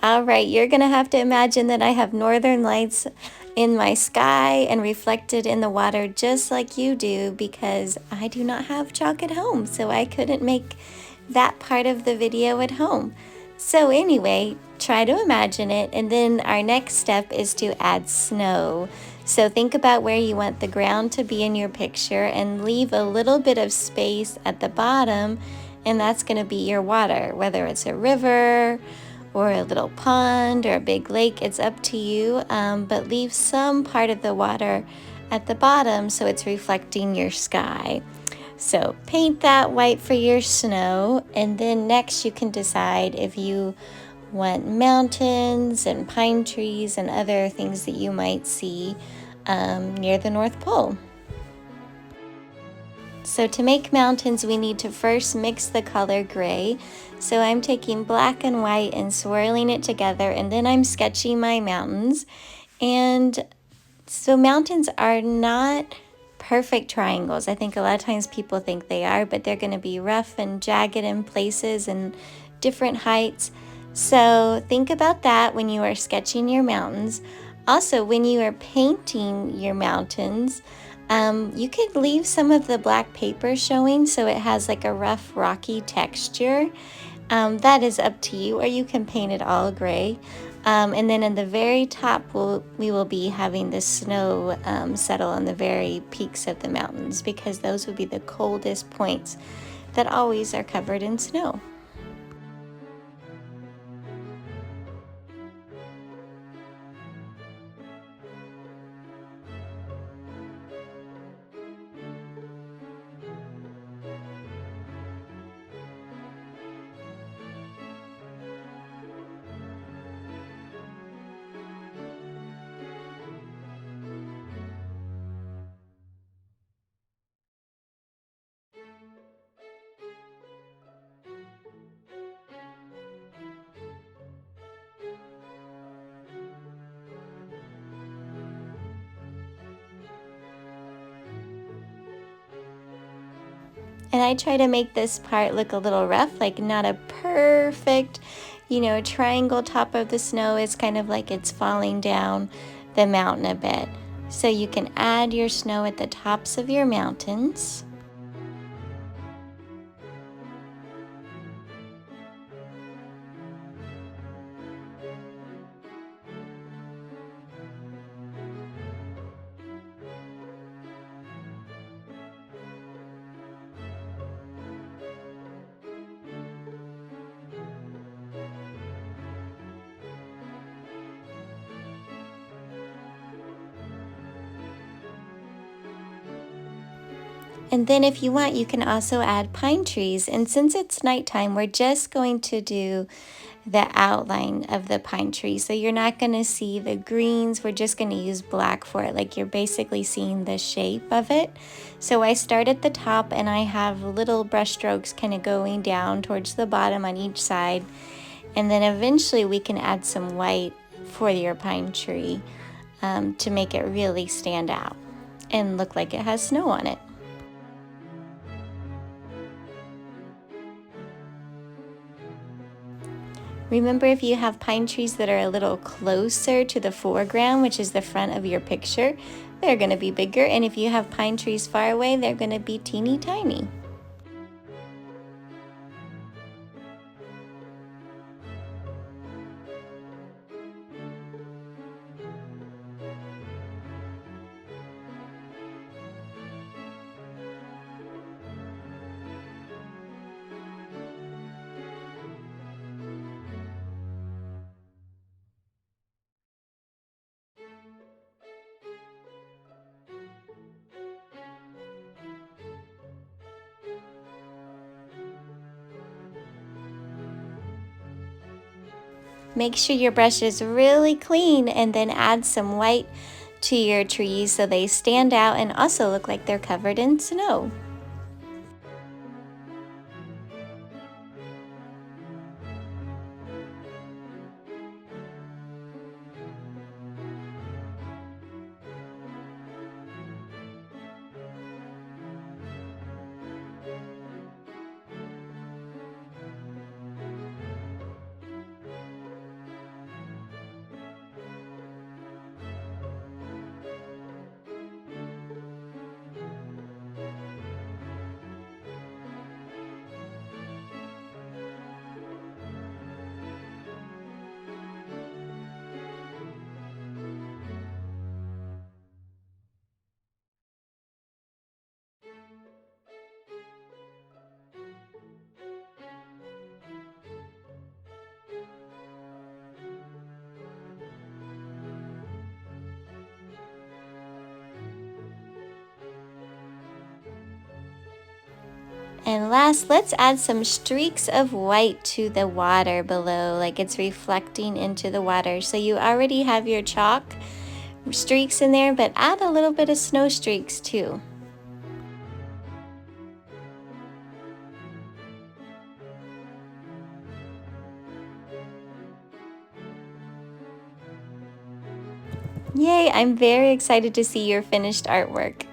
All right, you're gonna have to imagine that I have northern lights in my sky and reflected in the water just like you do, because I do not have chalk at home, so I couldn't make that part of the video at home. So anyway, try to imagine it, and then our next step is to add snow. So think about where you want the ground to be in your picture and leave a little bit of space at the bottom, and that's going to be your water, whether it's a river or a little pond or a big lake. It's up to you, but leave some part of the water at the bottom so it's reflecting your sky. So paint that white for your snow, and then next you can decide if you want mountains and pine trees and other things that you might see near the North Pole. So to make mountains, we need to first mix the color gray. So I'm taking black and white and swirling it together, and then I'm sketching my mountains. And so mountains are not perfect triangles. I think a lot of times people think they are, but they're going to be rough and jagged in places and different heights. So think about that when you are sketching your mountains. Also, when you are painting your mountains, you could leave some of the black paper showing so it has like a rough rocky texture. That is up to you, or you can paint it all gray. And then in the very top, we will be having the snow settle on the very peaks of the mountains, because those would be the coldest points that always are covered in snow. And I try to make this part look a little rough, like not a perfect, triangle top of the snow. It's kind of like it's falling down the mountain a bit. So you can add your snow at the tops of your mountains. And then if you want, you can also add pine trees. And since it's nighttime, we're just going to do the outline of the pine tree. So you're not going to see the greens. We're just going to use black for it. Like you're basically seeing the shape of it. So I start at the top and I have little brush strokes kind of going down towards the bottom on each side. And then eventually we can add some white for your pine tree to make it really stand out and look like it has snow on it. Remember, if you have pine trees that are a little closer to the foreground, which is the front of your picture, they're going to be bigger. And if you have pine trees far away, they're going to be teeny tiny. Make sure your brush is really clean, and then add some white to your trees so they stand out and also look like they're covered in snow. And last, let's add some streaks of white to the water below, like it's reflecting into the water. So you already have your chalk streaks in there, but add a little bit of snow streaks too. Yay, I'm very excited to see your finished artwork.